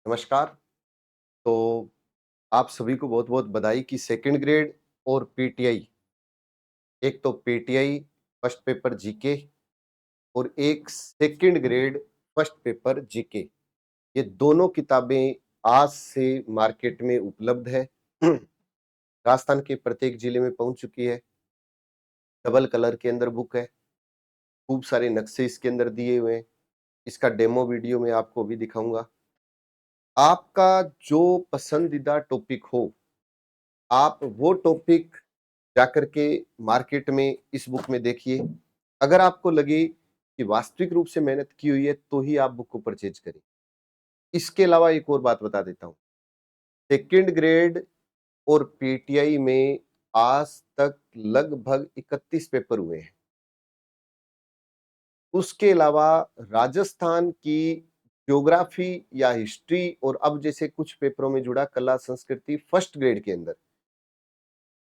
नमस्कार। तो आप सभी को बहुत-बहुत बधाई कि सेकंड ग्रेड और पीटीआई, एक तो पीटीआई फर्स्ट पेपर जीके और एक second grade first paper GK. ये दोनों किताबें आज से मार्केट में उपलब्ध है। राजस्थान के प्रत्येक जिले में पहुंच चुकी है। डबल कलर के अंदर बुक है। खूब सारे नक्शे इसके अंदर दिए हुए हैं। इसका डेमो वीडियो मैं आपको अभी दिखाऊंगा। आपका जो पसंदीदा टॉपिक हो, आप वो टॉपिक जाकर के मार्केट में इस बुक में देखिए। अगर आपको लगे कि वास्तविक रूप से मेहनत की हुई है, तो ही आप बुक को परचेज करें। इसके अलावा एक और बात बता देता हूँ, सेकंड ग्रेड और पीटीआई में आज तक लगभग 31 पेपर हुए हैं। उसके अलावा राजस्थान की ज्योग्राफी या हिस्ट्री और अब जैसे कुछ पेपरों में जुड़ा कला संस्कृति फर्स्ट ग्रेड के अंदर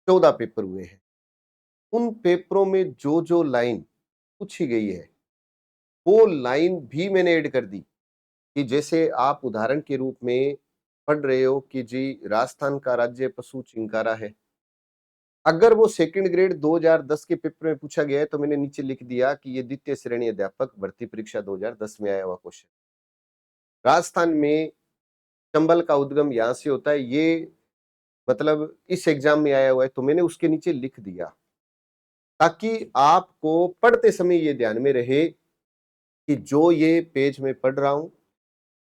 14 पेपर हुए हैं। उन पेपरों में जो लाइन पूछी गई है, वो लाइन भी मैंने ऐड कर दी कि जैसे आप उदाहरण के रूप में पढ़ रहे हो कि जी राजस्थान का राज्य पशु चिंकारा है। अगर वो सेकंड ग्रेड 2010 के पेपर में पूछा गया है, तो मैंने नीचे लिख दिया कि ये द्वितीय श्रेणी अध्यापक भर्ती परीक्षा 2010 में आया हुआ क्वेश्चन। राजस्थान में चंबल का उद्गम यहाँ से होता है, ये मतलब इस एग्जाम में आया हुआ है, तो मैंने उसके नीचे लिख दिया ताकि आपको पढ़ते समय ये ध्यान में रहे कि जो ये पेज मैं पढ़ रहा हूं,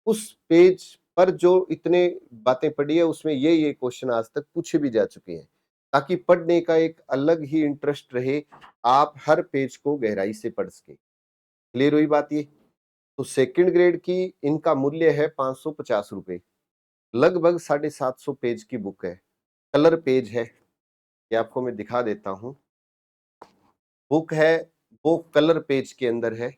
उस पेज पर जो इतने बातें पढ़ी है, उसमें ये क्वेश्चन आज तक पूछे भी जा चुके हैं, ताकि पढ़ने का एक अलग ही इंटरेस्ट रहे, आप हर पेज को गहराई से पढ़ सके। क्लियर हुई बात ये? तो सेकंड ग्रेड की इनका मूल्य है 550 रुपए। लगभग 750 पेज की बुक है। कलर पेज है, ये आपको मैं दिखा देता हूं। बुक है, वो कलर पेज के अंदर है।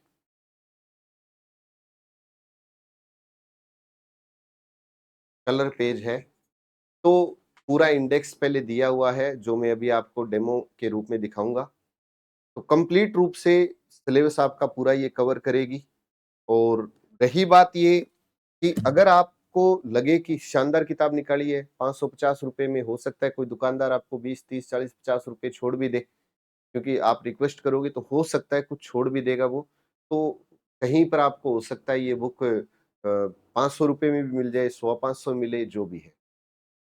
कलर पेज है। तो पूरा इंडेक्स पहले दिया हुआ है, जो मैं अभी आपको डेमो के रूप में दिखाऊंगा। तो कंप्लीट रूप से सिलेबस आपका पूरा ये कवर करेगी। और रही बात ये कि अगर आपको लगे कि शानदार किताब निकाली है, 550 रुपए में, हो सकता है कोई दुकानदार आपको 20, 30, 40, 50 रुपए छोड़ भी दे, क्योंकि आप रिक्वेस्ट करोगे तो हो सकता है कुछ छोड़ भी देगा वो। तो कहीं पर आपको हो सकता है ये बुक 500 रुपए में भी मिल जाए, 100-500 मिले, जो भी है।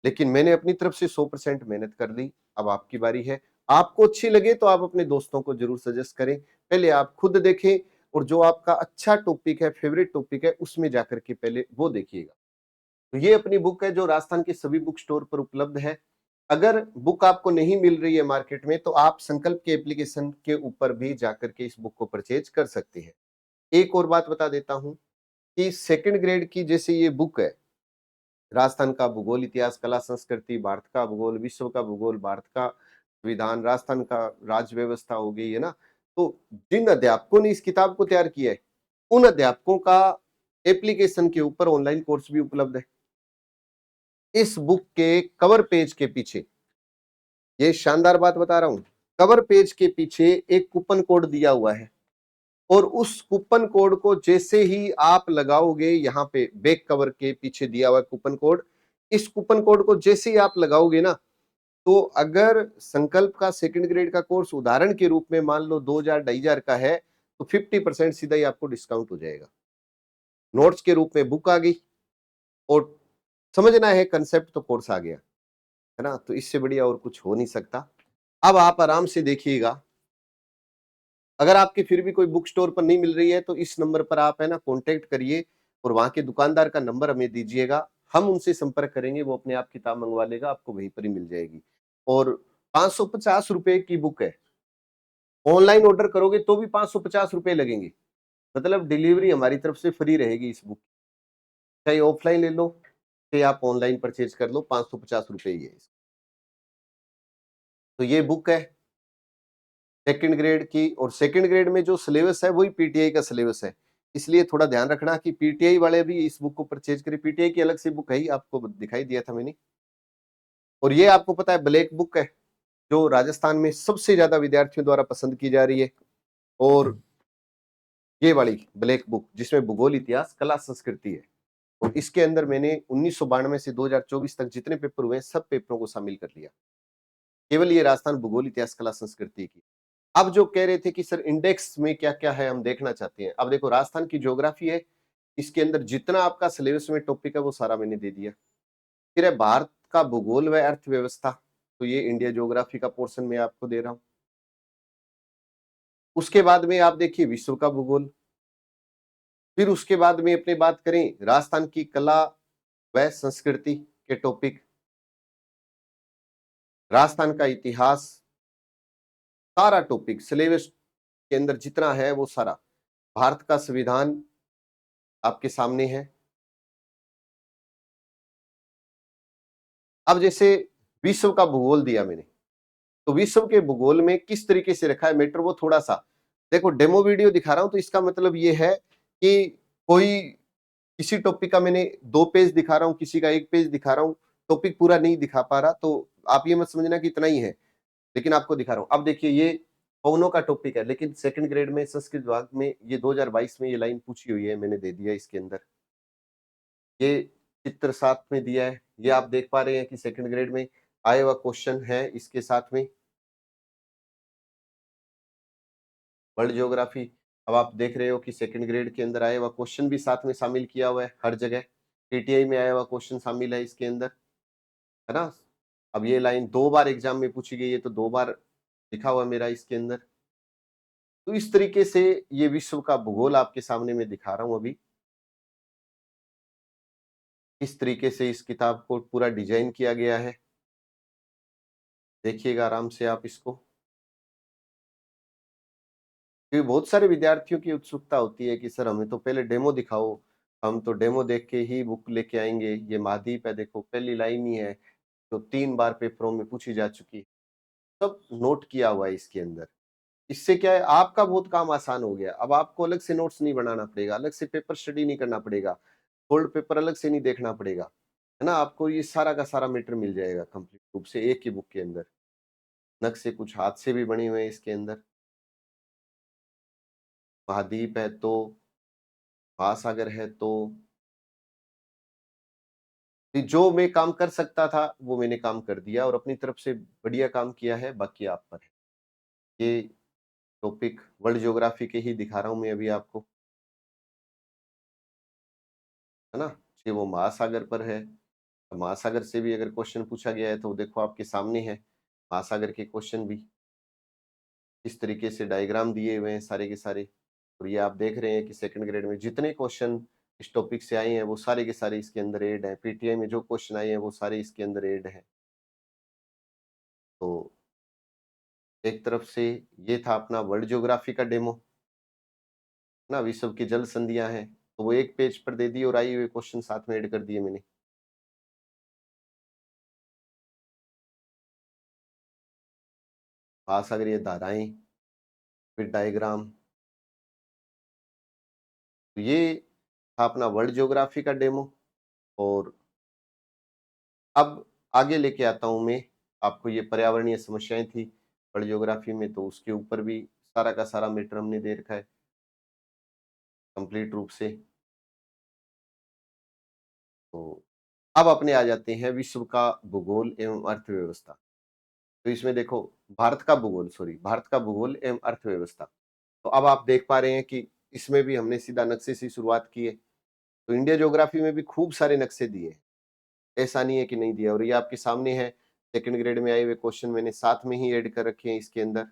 लेकिन मैंने अपनी तरफ से 100% मेहनत कर दी। अब आपकी बारी है। आपको अच्छी लगे तो आप अपने दोस्तों को ज़रूर सजेस्ट करें। पहले आप खुद देखें और जो आपका अच्छा टॉपिक है, फेवरेट टॉपिक है, उसमें जाकर के पहले वो देखिएगा। तो ये अपनी बुक है जो राजस्थान के सभी बुक स्टोर पर उपलब्ध है। अगर बुक आपको नहीं मिल रही है मार्केट में, तो आप संकल्प के एप्लीकेशन के ऊपर भी जाकर के इस बुक को परचेज कर सकते हैं। एक और बात बता देता हूँ कि सेकंड ग्रेड की जैसे ये बुक है, राजस्थान का भूगोल, इतिहास, कला, संस्कृति, भारत का भूगोल, विश्व का भूगोल, भारत का संविधान, राजस्थान का राज्य व्यवस्था हो गई है ना। तो जिन अध्यापकों ने इस किताब को तैयार किया है, उन अध्यापकों का एप्लीकेशन के ऊपर ऑनलाइन कोर्स भी उपलब्ध है। इस बुक के कवर पेज के पीछे, ये शानदार बात बता रहा हूं, कवर पेज के पीछे एक कूपन कोड दिया हुआ है। और उस कूपन कोड को जैसे ही आप लगाओगे, यहाँ पे बैक कवर के पीछे दिया हुआ कूपन कोड, इस कूपन कोड को जैसे ही आप लगाओगे ना, तो अगर संकल्प का सेकंड ग्रेड का कोर्स उदाहरण के रूप में मान लो 2000 2500 का है, तो 50% सीधा ही आपको डिस्काउंट हो जाएगा। नोट्स के रूप में बुक आ गई और समझना है कंसेप्ट, तो कोर्स आ गया, है ना? तो इससे बढ़िया और कुछ हो नहीं सकता। अब आप आराम से देखिएगा। अगर आपकी फिर भी कोई बुक स्टोर पर नहीं मिल रही है, तो इस नंबर पर आप है ना कॉन्टैक्ट करिए और वहाँ के दुकानदार का नंबर हमें दीजिएगा। हम उनसे संपर्क करेंगे, वो अपने आप किताब मँगवा लेगा, आपको वहीं पर ही मिल जाएगी। और 550 रुपए की बुक है। ऑनलाइन ऑर्डर करोगे तो भी 550 रुपए लगेंगे। मतलब डिलीवरी हमारी तरफ से फ्री रहेगी इस बुक की। चाहे ऑफलाइन ले लो, चाहे आप ऑनलाइन परचेज़ कर लो, 550 रुपए ही है। तो ये बुक है सेकंड ग्रेड की, और सेकंड ग्रेड में जो सिलेबस है वही पीटीआई का सिलेबस है। इसलिए थोड़ा ध्यान रखना कि पीटीआई वाले भी इस बुक को परचेज करें। पीटीआई की अलग से बुक है ही, आपको दिखाई दिया था मैंने। और ये आपको पता है ब्लैक बुक है, जो राजस्थान में सबसे ज्यादा विद्यार्थियों द्वारा पसंद की जा रही है। और ये वाली ब्लैक बुक जिसमें भूगोल, इतिहास, कला, संस्कृति है, और इसके अंदर मैंने 1992 से 2024 तक जितने पेपर हुए हैं, सब पेपरों को शामिल कर लिया। केवल ये राजस्थान भूगोल, इतिहास, कला, संस्कृति की। अब जो कह रहे थे कि सर इंडेक्स में क्या-क्या है हम देखना चाहते हैं। अब देखो राजस्थान की ज्योग्राफी है, इसके अंदर जितना आपका सिलेबस में टॉपिक है वो सारा मैंने दे दिया। फिर है भारत का भूगोल व अर्थव्यवस्था, तो ये इंडिया ज्योग्राफी का पोर्शन मैं आपको दे रहा हूँ। उसके बाद में आप देखिए विश्व का भूगोल, फिर उसके बाद में अपनी बात करें राजस्थान की कला व संस्कृति के टॉपिक, राजस्थान का इतिहास, सारा टॉपिक सिलेबस के अंदर जितना है वो सारा। भारत का संविधान आपके सामने है। अब जैसे विश्व का भूगोल दिया मैंने, तो विश्व के भूगोल में किस तरीके से रखा है मैटर, वो थोड़ा-सा देखो डेमो वीडियो दिखा रहा हूँ, तो इसका मतलब ये है कि कोई किसी टॉपिक का मैंने 2 पेज दिखा रहा हूँ, किसी का 1 पेज दिखा रहा हूँ, टॉपिक पूरा नहीं दिखा पा रहा, तो आप ये मत समझना कि इतना ही है, लेकिन आपको दिखा रहा हूँ। अब देखिए ये पवनों का टॉपिक है, लेकिन सेकंड ग्रेड में संस्कृत विभाग में ये 2022 में ये लाइन पूछी हुई है, मैंने दे दिया इसके अंदर। ये चित्र साथ में दिया है, ये आप देख पा रहे हैं कि सेकंड ग्रेड में आया हुआ क्वेश्चन है इसके साथ में, वर्ल्ड ज्योग्राफी। अब आप देख रहे हो कि सेकंड ग्रेड के अंदर आया हुआ क्वेश्चन भी साथ में शामिल किया हुआ है हर जगह। पीटीआई में आया हुआ क्वेश्चन शामिल है इसके अंदर, है ना? अब ये लाइन 2 बार एग्ज़ाम में पूछी गई है, तो 2 बार लिखा हुआ है मेरा इसके अंदर। तो इस तरीके से ये विश्व का भूगोल आपके सामने मैं दिखा रहा हूँ अभी। इस तरीके से इस किताब को पूरा डिज़ाइन किया गया है। देखिएगा आराम से आप इसको। क्योंकि बहुत सारे विद्यार्थियों की उत्सुकता होती है कि सर हमें तो पहले डेमो दिखाओ, हम तो डेमो देख के ही बुक लेके आएँगे। ये महाद्वीप है देखो, पहली लाइन ही है, जो 3 बार पेपरों में पूछी जा चुकी है। सब नोट किया हुआ है इसके अंदर। इससे क्या है आपका बहुत काम आसान हो गया। अब आपको अलग से नोट्स नहीं बनाना पड़ेगा, अलग से पेपर स्टडी नहीं करना पड़ेगा, गोल्ड पेपर अलग से नहीं देखना पड़ेगा, है ना? आपको ये सारा का सारा मैटर मिल जाएगा कंप्लीट रूप से एक ही बुक के अंदर। नक्शे कुछ हाथ से भी बने हुए हैं इसके अंदर। महाद्वीप है तो, महासागर है तो, जो मैं काम कर सकता था, वो मैंने काम कर दिया और अपनी तरफ से बढ़िया काम किया है, बाकी आप पर है। ये टॉपिक वर्ल्ड ज्योग्राफी के ही दिखा रहा हूँ मैं अभी आपको, है ना? ये वो महासागर पर है। महासागर से भी अगर क्वेश्चन पूछा गया है, तो देखो आपके सामने है, महासागर के क्वेश्चन भी। इस तरीके से डायग्राम दिए हुए हैं सारे के सारे और ये आप देख रहे हैं कि सेकंड ग्रेड में जितने क्वेश्चन इस टॉपिक से आए हैं, वो सारे के सारे इसके अंदर ऐड हैं। पीटीआई में जो क्वेश्चन आए हैं, वो सारे इसके अंदर ऐड हैं। तो एक तरफ से ये था अपना वर्ल्ड ज्योग्राफी का डेमो, ना विश्व की जल संधियाँ हैं, तो वो एक पेज पर दे दी और आए हुए क्वेश्चन साथ में ऐड कर दिए मैंने। महासागरीय धाराएँ, फिर डायग्राम, तो ये था अपना वर्ल्ड ज्योग्राफी का डेमो और अब आगे लेके आता हूँ मैं, आपको ये पर्यावरणीय समस्याएँ थी वर्ल्ड ज्योग्राफी में, तो उसके ऊपर भी सारा का सारा मैटर हमने दे रखा है कंप्लीट रूप से। तो अब अपने आ जाते हैं विश्व का भूगोल एवं अर्थव्यवस्था। तो इसमें देखो भारत का भूगोल एवं अर्थव्यवस्था। तो अब आप देख पा रहे हैं कि इसमें भी हमने सीधा नक्शे से शुरुआत की है। तो इंडिया ज्योग्राफी में भी खूब सारे नक्शे दिए हैं। ऐसा नहीं है कि नहीं दिया और ये आपके सामने है, सेकंड ग्रेड में आए हुए क्वेश्चन मैंने साथ में ही ऐड कर रखे हैं इसके अंदर।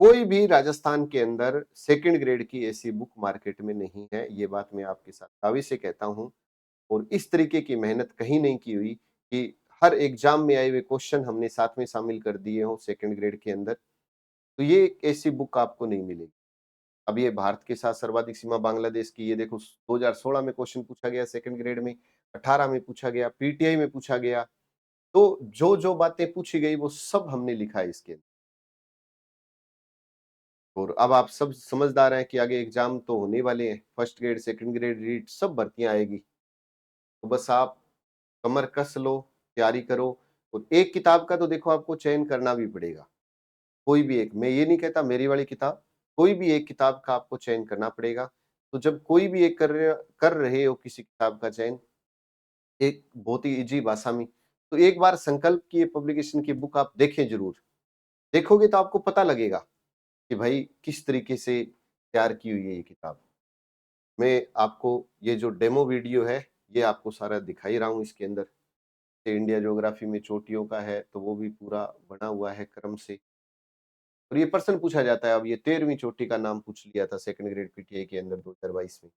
कोई भी राजस्थान के अंदर सेकंड ग्रेड की ऐसी बुक मार्केट में नहीं है, ये बात मैं आपके साथ दावे से कहता हूँ और इस तरीके की मेहनत कहीं नहीं की हुई कि हर एग्जाम में आए हुए क्वेश्चन हमने साथ में शामिल कर दिए हों सेकंड ग्रेड के अंदर। तो ये एक ऐसी बुक आपको नहीं मिलेगी। अब ये भारत के साथ सर्वाधिक सीमा बांग्लादेश की, ये देखो 2016 में क्वेश्चन पूछा गया सेकंड ग्रेड में, 18 में पूछा गया, पीटीआई में पूछा गया। तो जो-जो बातें पूछी गई वो सब हमने लिखा है इसके अंदर। और अब आप सब समझदार हैं कि आगे एग्जाम तो होने वाले हैं, first grade, second grade, REET सब भर्तियाँ आएगी। तो बस आप कमर कस लो, तैयारी करो और एक किताब का तो देखो आपको चयन करना भी पड़ेगा। कोई भी एक, मैं ये नहीं कहता मेरी वाली किताब, कोई भी एक किताब का आपको चयन करना पड़ेगा। तो जब कोई भी एक कर रहे हो किसी किताब का चयन, एक बहुत ही ईज़ी भाषा में, तो एक बार संकल्प की ये पब्लिकेशन की बुक आप देखें ज़रूर। देखोगे तो आपको पता लगेगा कि भाई किस तरीके से तैयार की हुई है ये किताब। मैं आपको ये जो डेमो वीडियो है, ये आपको सारा दिखा ही रहा हूँ इसके अंदर। ये इंडिया ज्योग्राफी में चोटियों का है, तो वो भी पूरा बना हुआ है क्रम से। और ये प्रश्न पूछा जाता है, अब ये 13वीं चोटी का नाम पूछ लिया था सेकंड ग्रेड पीटीआई के अंदर 2022 में।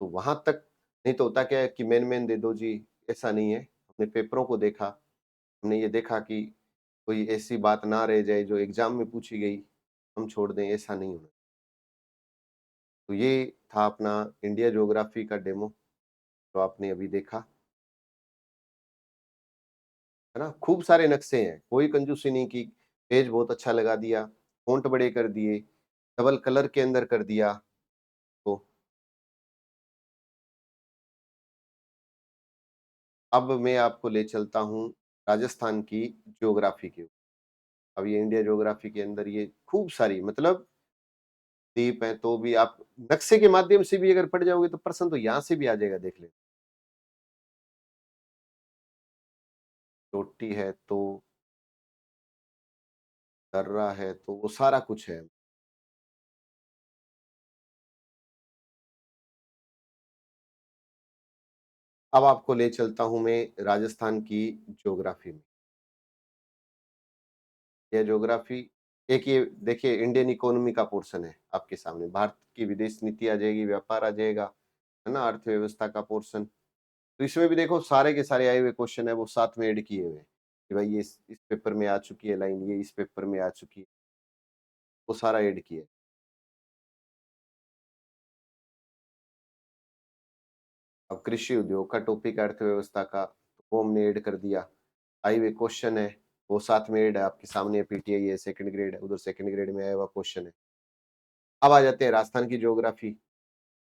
तो वहाँ तक नहीं तो होता क्या है कि मेन-मेन दे दो जी, ऐसा नहीं है। हमने पेपरों को देखा, हमने ये देखा कि कोई ऐसी बात ना रह जाए जो एग्ज़ाम में पूछी गई, हम छोड़ दें, ऐसा नहीं होना। तो ये था अपना इंडिया ज्योग्राफी का डेमो, जो आपने अभी देखा, है ना? खूब सारे नक्शे हैं, कोई कंजूसी नहीं की, पेज बहुत अच्छा लगा दिया, फ़ॉन्ट बड़े कर दिए, डबल कलर के अंदर कर दिया, तो अब मैं आपको ले चलता हूँ राजस्थान की ज्योग्राफी की। अब ये इंडिया ज्योग्राफी के अंदर ये खूब सारी मतलब द्वीप हैं, तो भी आप नक्शे के माध्यम से भी अगर पढ़ जाओगे तो प्रश्न तो यहाँ से भी आ जाएगा, देख लेना। चोटी है तो दर्रा है, तो वो सारा कुछ है। अब आपको ले चलता हूँ मैं राजस्थान की ज्योग्राफी में। ये ज्योग्राफी एक ये देखिए इंडियन इकोनॉमी का पोर्शन है आपके सामने। भारत की विदेश नीति आ जाएगी, व्यापार आ जाएगा, है ना? अर्थव्यवस्था का पोर्शन। तो इसमें भी देखो सारे के सारे आए हुए क्वेश्चन है वो साथ में ऐड किए हुए हैं, कि भाई ये इस पेपर में आ चुकी है लाइन, ये इस पेपर में आ चुकी है, वो सारा ऐड किया है। अब कृषि उद्योग का टॉपिक है अर्थव्यवस्था का, तो वो हमने ऐड कर दिया। आए हुए क्वेश्चन है, वो साथ में ऐड है आपके सामने पीटीआई है, सेकंड ग्रेड है, उधर सेकंड ग्रेड में आया हुआ क्वेश्चन है। अब आ जाते हैं राजस्थान की ज्योग्राफी।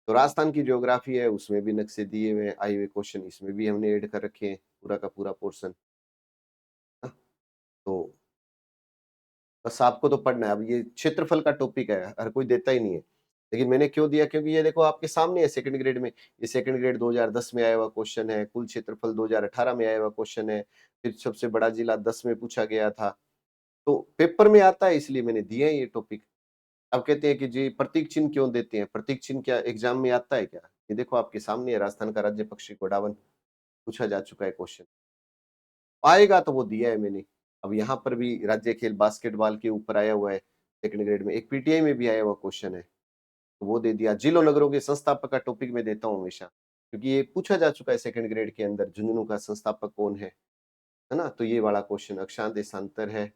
तो राजस्थान की ज्योग्राफी है, उसमें भी नक्शे दिए हुए हैं, आए हुए क्वेश्चन इसमें भी हमने ऐड कर रखे हैं, पूरा का पूरा पोर्शन। हाँ, तो बस आपको तो पढ़ना है। अब ये क्षेत्रफल का टॉपिक है, हर कोई देता ही नहीं है। लेकिन मैंने क्यों दिया? क्योंकि ये देखो आपके सामने है सेकंड ग्रेड में। ये सेकंड ग्रेड 2010 में आया हुआ क्वेश्चन है, कुल क्षेत्रफल 2018 में आया हुआ क्वेश्चन है, फिर सबसे बड़ा जिला 10 में पूछा गया था। तो पेपर में आता है इसलिए मैंने दिया है ये टॉपिक। अब कहते हैं कि जी प्रतीक चिन्ह क्यों देते हैं? प्रतीक चिन्ह क्या एग्ज़ाम में आता है क्या? ये देखो आपके सामने है राजस्थान का राज्य पक्षी गोडावण, पूछा जा चुका है क्वेश्चन। आएगा तो वो दिया है मैंने। अब यहाँ पर भी राज्य खेल बास्केटबॉल के ऊपर आया हुआ है, सेकंड ग्रेड में। एक पीटीआई में भी आया हुआ क्वेश्चन है, तो वो दे दिया। जिलों नगरों के संस्थापक का टॉपिक मैं देता हूँ हमेशा, क्योंकि ये पूछा जा चुका है सेकंड ग्रेड के अंदर, झुंझुनू का संस्थापक कौन है ना? तो ये वाला क्वेश्चन अक्षांश देशांतर है,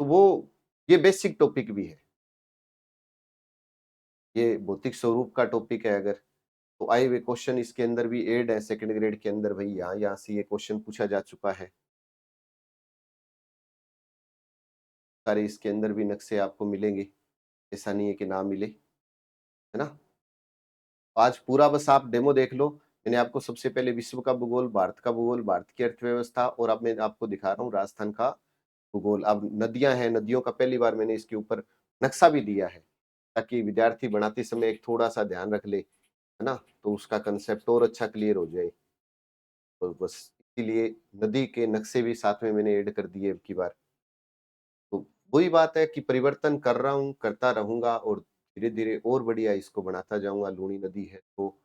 तो वो ये बेसिक टॉपिक भी है। ये भौतिक स्वरूप का टॉपिक है अगर, तो आए हुए क्वेश्चन इसके अंदर भी ऐड है सेकंड ग्रेड के अंदर, भई यहाँ-यहाँ से ये क्वेश्चन पूछा जा चुका है। सारे इसके अंदर भी नक्शे आपको मिलेंगे, ऐसा नहीं है कि ना मिले, है ना? आज पूरा बस आप डेमो देख लो। मैंने आपको सबसे पहले विश्व का भूगोल, भारत का भूगोल, भारत की अर्थव्यवस्था और अब मैं आपको दिखा रहा हूँ राजस्थान का भूगोल। अब नदियाँ हैं, नदियों का पहली बार मैंने इसके ऊपर नक्शा भी दिया है, ताकि विद्यार्थी बनाते समय एक थोड़ा-सा ध्यान रख ले, है ना? तो उसका कांसेप्ट और अच्छा क्लियर हो जाए। तो बस इसीलिए नदी के नक्शे भी साथ में मैंने ऐड कर दिए अब की बार। तो वही बात है कि परिवर्तन कर रहा हूँ, करता रहूँगा और धीरे-धीरे और बढ़िया इसको बनाता जाऊँगा। लूनी नदी है तो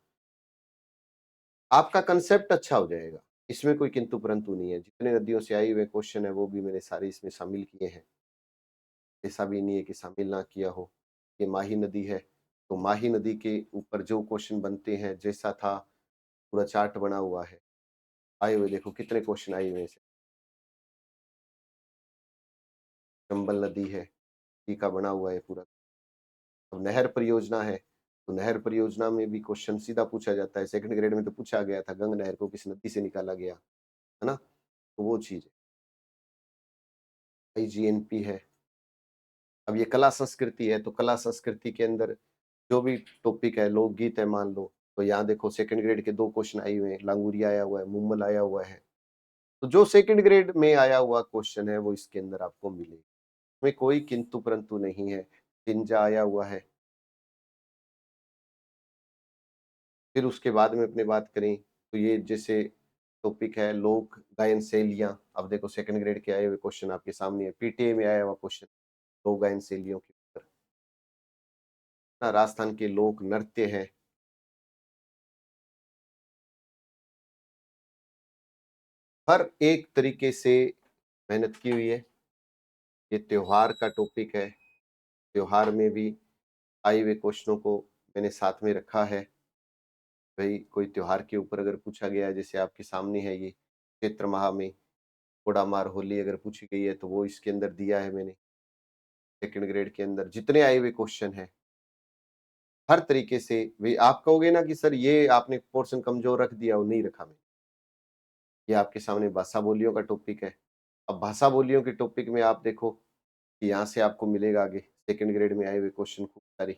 आपका कांसेप्ट अच्छा हो जाएगा। इसमें कोई किंतु परंतु नहीं है। जितने नदियों से आए हुए क्वेश्चन है वो भी मैंने सारे इसमें शामिल किए हैं। ऐसा भी नहीं है कि शामिल ना किया हो। ये माही नदी है, तो माही नदी के ऊपर जो क्वेश्चन बनते हैं जैसा था पूरा चार्ट बना हुआ है। आए हुए देखो कितने क्वेश्चन आए हुए हैं। चंबल नदी है, नदी का बना हुआ है पूरा। अब नहर परियोजना है, तो नहर परियोजना में भी क्वेश्चन सीधा पूछा जाता है। सेकंड ग्रेड में तो पूछा गया था गंग नहर को किस नदी से निकाला गया, है ना? तो वो चीज़ है। आईजीएनपी है। अब ये कला संस्कृति है, तो कला संस्कृति के अंदर जो भी टॉपिक है, लोकगीत है मान लो, तो यहाँ देखो सेकंड ग्रेड के 2 क्वेश्चन आए हुए हैं, लांगुरिया आया हुआ है, मुम्मल आया हुआ है। तो जो सेकंड ग्रेड में आया हुआ क्वेश्चन है, वो इसके अंदर आपको मिलेगा। इसमें कोई किंतु परंतु नहीं है। जिंजा आया हुआ है, फिर उसके बाद में अपनी बात करें तो ये जैसे टॉपिक है लोक गायन शैलियाँ, अब देखो सेकंड ग्रेड के आए हुए क्वेश्चन आपके सामने है, पीटीए में आया हुआ क्वेश्चन लोक गायन शैलियों के ऊपर। ना राजस्थान के लोक नृत्य है, हर एक तरीके से मेहनत की हुई है। ये त्योहार का टॉपिक है, त्योहार में भी आए हुए क्वेश्चनों को मैंने साथ में रखा है। भई कोई त्योहार के ऊपर अगर पूछा गया है, जैसे आपके सामने है ये चैत्र माह में थोड़ा मार होली अगर पूछी गई है, तो वो इसके अंदर दिया है मैंने। सेकंड ग्रेड के अंदर जितने आए हुए क्वेश्चन हैं, हर तरीके से वे आप कहोगे ना कि सर ये आपने पोर्शन कमज़ोर रख दिया, वो नहीं रखा मैंने। ये आपके सामने भाषा बोलियों का टॉपिक है। अब भाषा बोलियों के टॉपिक में आप देखो कि यहाँ से आपको मिलेगा आगे सेकंड ग्रेड में आए हुए क्वेश्चन खूब सारे।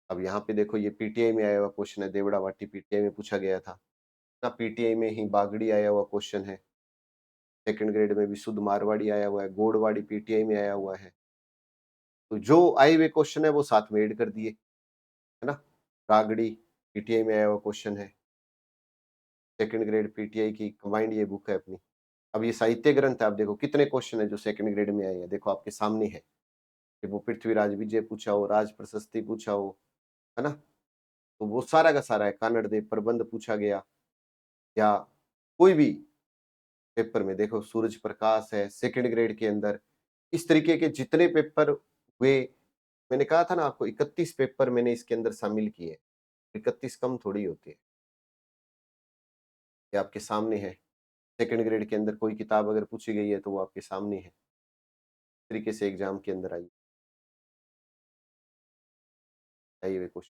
अब यहाँ पे देखो ये पीटीआई में आया हुआ क्वेश्चन है, देवड़ा भाटी पीटीआई में पूछा गया था। ना पीटीआई में ही बागड़ी आया हुआ क्वेश्चन है। सेकंड ग्रेड में भी शुद्ध मारवाड़ी आया हुआ है, गोड़वाड़ी पीटीआई में आया हुआ है। तो जो आए हुए क्वेश्चन है वो साथ में ऐड कर दिए, है ना? रागड़ी पीटीआई में आया हुआ क्वेश्चन है। सेकंड ग्रेड पीटीआई की कंबाइंड ये बुक है अपनी। अब ये साहित्य ग्रंथ है, आप देखो कितने क्वेश्चन है जो सेकंड ग्रेड में आए हैं, देखो आपके सामने है। कि वो पृथ्वीराज विजय पूछा हो, राज प्रशस्ति पूछा हो, है ना? तो वो सारा का सारा है, कानड़ देव प्रबंध पूछा गया या कोई भी पेपर में देखो सूरज प्रकाश है सेकंड ग्रेड के अंदर। इस तरीके के जितने पेपर हुए, मैंने कहा था ना आपको 31 पेपर मैंने इसके अंदर शामिल किए। 31 कम थोड़ी होती है, ये आपके सामने है। सेकंड ग्रेड के अंदर कोई किताब अगर पूछी गई है तो वो आपके सामने है। इस तरीके से एग्जाम के अंदर आई हुए क्वेश्चन।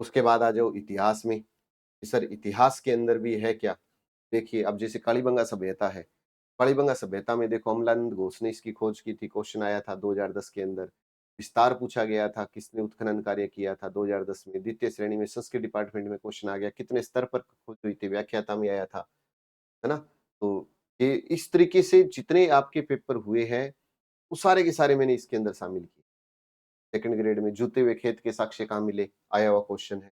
उसके बाद आ जाओ इतिहास में, कि सर इतिहास के अंदर भी है क्या? देखिए अब जैसे कालीबंगा सभ्यता है, कालीबंगा सभ्यता में देखो अम्लानंद घोष ने इसकी खोज की थी, क्वेश्चन आया था 2010 के अंदर। विस्तार पूछा गया था, किसने उत्खनन कार्य किया था 2010 में। द्वितीय श्रेणी में संस्कृत डिपार्टमेंट में क्वेश्चन आ गया, कितने स्तर पर खोज हुई थी, व्याख्याता में आया था, है ना? तो ये इस तरीके से जितने आपके पेपर हुए हैं, वो सारे के सारे मैंने इसके अंदर शामिल किए। सेकंड ग्रेड में जूते हुए खेत के साक्ष्य कहाँ मिले? आया हुआ क्वेश्चन है।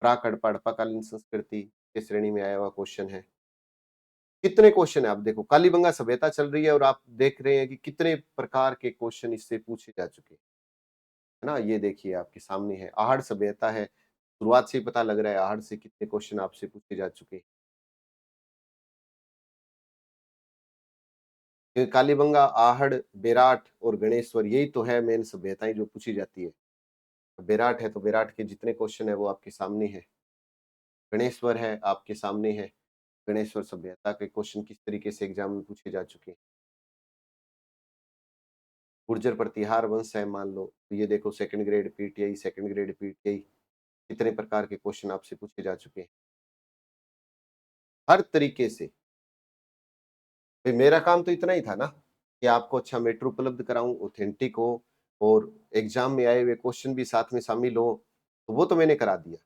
प्राक हड़प्पा हड़प्पाकालीन संस्कृति के श्रेणी में आया हुआ क्वेश्चन है। कितने क्वेश्चन है आप देखो, कालीबंगा सभ्यता चल रही है और आप देख रहे हैं कि कितने प्रकार के क्वेश्चन इससे पूछे जा चुके हैं, है ना? ये देखिए आपके सामने है, आहड़ सभ्यता है, शुरुआत से ही पता लग रहा है आहड़ से कितने क्वेश्चन आपसे पूछे जा चुके हैं। ये कालीबंगा, आहड़, बेराट और गणेश्वर यही तो है मेन सभ्यताएं जो पूछी जाती है। बेराट है तो बेराट के जितने क्वेश्चन है वो आपके सामने है। गणेश्वर है आपके सामने है, गणेश्वर सभ्यता के क्वेश्चन किस तरीके से एग्जाम में पूछे जा चुके हैं। गुर्जर प्रतिहार वंश है मान लो, तो ये देखो second grade PTI, second grade PTI कितने प्रकार के क्वेश्चन आपसे पूछे जा चुके हैं। हर तरीके से भई मेरा काम तो इतना ही था ना कि आपको अच्छा मैटर उपलब्ध कराऊँ, ऑथेंटिक हो और एग्ज़ाम में आए हुए क्वेश्चन भी साथ में शामिल हो, तो वो तो मैंने करा दिया।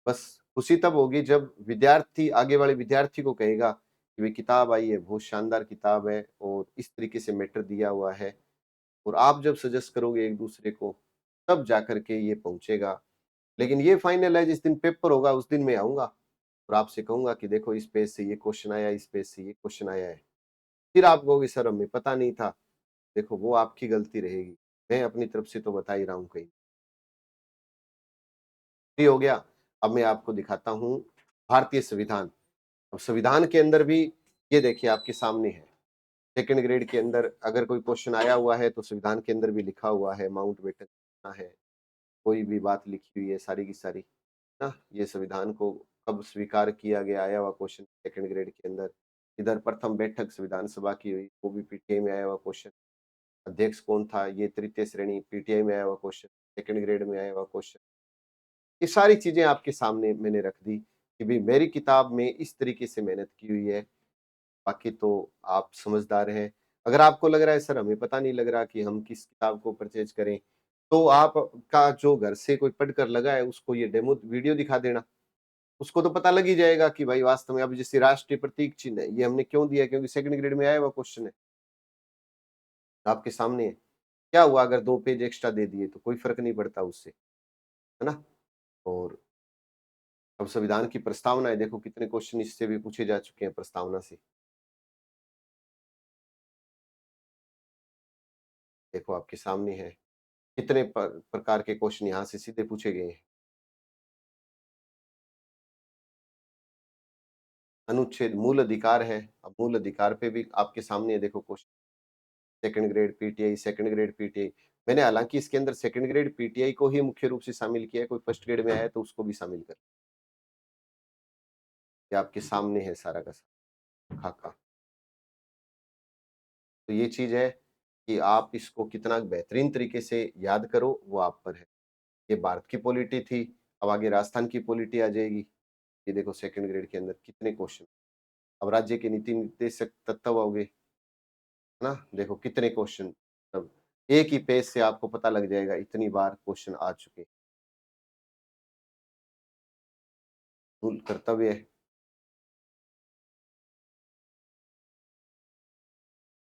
बस खुशी तब होगी जब विद्यार्थी आगे वाले विद्यार्थी को कहेगा कि भई किताब आई है, बहुत शानदार किताब है और इस तरीके से मैटर दिया हुआ है और आप जब सजेस्ट करोगे एक-दूसरे को, तब जाकर के ये पहुँचेगा। लेकिन ये फाइनल है जिस दिन पेपर होगा उस दिन मैं आऊँगा और आपसे कहूँगा कि देखो इस पेज से ये क्वेश्चन आया, इस पेज से ये क्वेश्चन आया है। फिर आप कहोगे सर हमें पता नहीं था। देखो वो आपकी गलती रहेगी। मैं अपनी तरफ से तो बता ही रहा हूँ कहीं। ये हो गया, अब मैं आपको दिखाता हूँ भारतीय संविधान। अब संविधान के अंदर भी ये देखिए आपके सामने है। सेकंड ग्रेड के अंदर अगर कोई क्वेश्चन आया हुआ है तो संविधान के अंदर भी लिखा हुआ है माउंटबेटन कितना है, कोई भी बात लिखी हुई है सारी की सारी, ना? ये संविधान को कब स्वीकार किया गया आया हुआ क्वेश्चन सेकंड ग्रेड के अंदर। इधर प्रथम बैठक संविधान सभा की हुई, वो भी पीटीआई में आया हुआ क्वेश्चन। अध्यक्ष कौन था? ये तृतीय श्रेणी पीटीआई में आया हुआ क्वेश्चन, सेकंड ग्रेड में आया हुआ क्वेश्चन। ये सारी चीज़ें आपके सामने मैंने रख दी कि भई मेरी किताब में इस तरीके से मेहनत की हुई है, बाकी तो आप समझदार हैं। अगर आपको लग रहा है सर हमें पता नहीं लग रहा कि हम किस किताब को परचेज़ करें, तो आप का जो घर से कोई पढ़कर लगा है उसको ये डेमो वीडियो दिखा देना। उसको तो पता लग ही जाएगा कि भाई वास्तव में अब जैसे राष्ट्रीय प्रतीक चिन्ह है, ये हमने क्यों दिया है? क्योंकि सेकंड ग्रेड में आया हुआ क्वेश्चन है, आपके सामने है। क्या हुआ अगर 2 पेज एक्स्ट्रा दे दिए तो कोई फ़र्क नहीं पड़ता उससे, है ना? और अब संविधान की प्रस्तावना है, देखो कितने क्वेश्चन इससे भी पूछे जा चुके हैं प्रस्तावना से। देखो आपके सामने है, कितने प्रकार के क्वेश्चन यहाँ से सीधे पूछे गए हैं। अनुच्छेद मूल अधिकार है, अब मूल अधिकार पे भी आपके सामने है देखो question, second grade PTI, second grade PTI. मैंने हालाँकि इसके अंदर सेकंड ग्रेड पीटीआई को ही मुख्य रूप से शामिल किया है, कोई फर्स्ट ग्रेड में आया है तो उसको भी शामिल कर, ये आपके सामने है सारा का सारा खाका। तो ये चीज़ है कि आप इसको कितना बेहतरीन तरीके से याद करो, वो आप पर है। ये भारत की पॉलिटी थी, अब आगे राजस्थान की पॉलिटी आ जाएगी। ये देखो सेकंड ग्रेड के अंदर कितने क्वेश्चन, अब राज्य के नीति निर्देशक तत्व हो गए, है ना? देखो कितने क्वेश्चन, अब एक ही पेज से आपको पता लग जाएगा इतनी बार क्वेश्चन आ चुके हैं। मूल कर्तव्य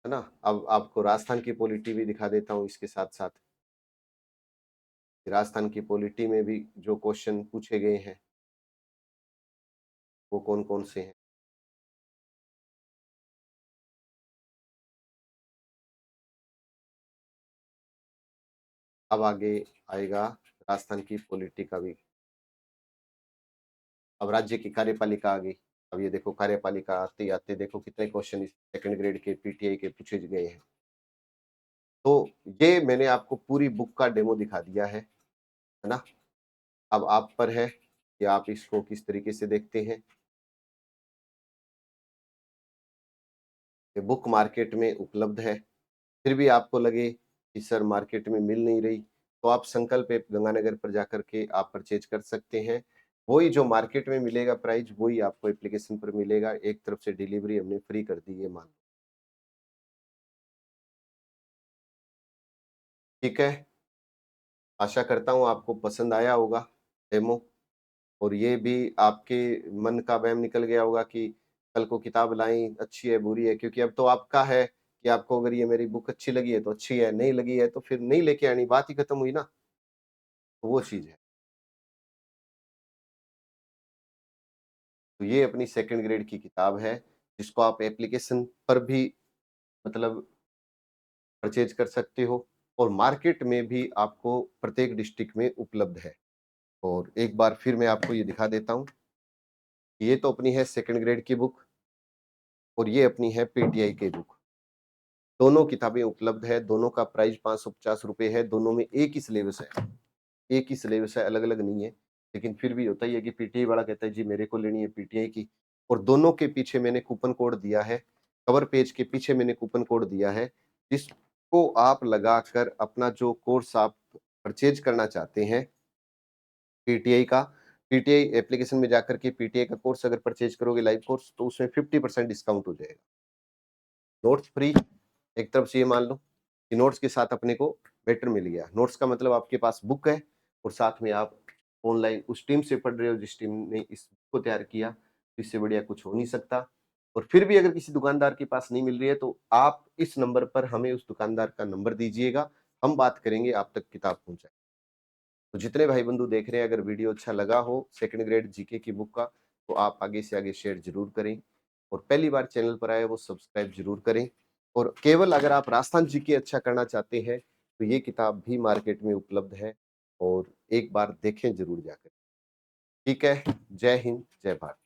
है ना? अब आपको राजस्थान की पॉलिटी भी दिखा देता हूँ इसके साथ-साथ। राजस्थान की पॉलिटी में भी जो क्वेश्चन पूछे गए हैं, वो कौन-कौन से हैं? अब आगे आएगा राजस्थान की पॉलिटी का भी। अब राज्य की कार्यपालिका आ गई। अब ये देखो कार्यपालिका आते-आते देखो कितने क्वेश्चन इस सेकंड ग्रेड के पीटीआई के पूछे गए हैं। तो ये मैंने आपको पूरी बुक का डेमो दिखा दिया है ना? अब आप पर है कि आप इसको किस तरीके से देखते हैं। ये बुक मार्केट में उपलब्ध है, फिर भी आपको लगे कि सर मार्केट में मिल नहीं रही, तो आप संकल्प ऐप गंगानगर पर जाकर के आप परचेज़ कर सकते हैं। वही जो मार्केट में मिलेगा प्राइस, वही आपको एप्लीकेशन पर मिलेगा। एक तरफ से डिलीवरी हमने फ्री कर दी है मान, ठीक है? आशा करता हूँ आपको पसंद आया होगा डेमो, और ये भी आपके मन का वहम निकल गया होगा कि कल को किताब लाएँ, अच्छी है, बुरी है, क्योंकि अब तो आपका है कि आपको अगर ये मेरी बुक अच्छी लगी है तो अच्छी है, नहीं लगी है तो फिर नहीं लेके आनी, बात ही खत्म हुई ना, तो वो चीज़ है। तो ये अपनी सेकंड ग्रेड की किताब है, जिसको आप एप्लीकेशन पर भी मतलब परचेज़ कर सकते हो, और मार्केट में भी आपको प्रत्येक डिस्ट्रिक्ट में उपलब्ध है। और एक बार फिर मैं आपको ये दिखा देता हूँ, ये तो अपनी है सेकंड ग्रेड की बुक, और ये अपनी है पीटीआई की बुक। दोनों किताबें उपलब्ध है, दोनों का प्राइस ₹550 है, दोनों में एक ही सिलेबस है। एक ही सिलेबस है, अलग-अलग नहीं है। लेकिन फिर भी होता ही है कि पीटीआई वाला कहता है जी मेरे को लेनी है पीटीआई की, और दोनों के पीछे मैंने कूपन कोड दिया है। कवर पेज के पीछे मैंने कूपन कोड दिया है, जिसको आप लगाकर अपना जो कोर्स आप परचेज़ करना चाहते हैं पीटीआई का, पीटीआई एप्लीकेशन में जाकर के पीटीआई का कोर्स अगर परचेज़ करोगे लाइव कोर्स, तो उसमें 50% डिस्काउंट हो जाएगा। नोट्स फ्री, एक तरफ से ये मान लो कि नोट्स के साथ अपने को बेटर मिल गया। नोट्स का मतलब आपके पास बुक है, और साथ में आप ऑनलाइन उस टीम से पढ़ रहे हो जिस टीम ने इस बुक को तैयार किया, तो इससे बढ़िया कुछ हो नहीं सकता। और फिर भी अगर किसी दुकानदार के पास नहीं मिल रही है, तो आप इस नंबर पर हमें उस दुकानदार का नंबर दीजिएगा, हम बात करेंगे, आप तक किताब पहुँचाएँ। तो जितने भाई-बंधु देख रहे हैं, अगर वीडियो अच्छा लगा हो सेकंड ग्रेड जीके की बुक का, तो आप आगे से आगे शेयर ज़रूर करें, और पहली बार चैनल पर आए वो सब्सक्राइब ज़रूर करें। और केवल अगर आप राजस्थान जीके अच्छा करना चाहते हैं, तो ये किताब भी मार्केट में उपलब्ध है, और एक बार देखें ज़रूर जाकर। ठीक है, जय हिंद, जय भारत।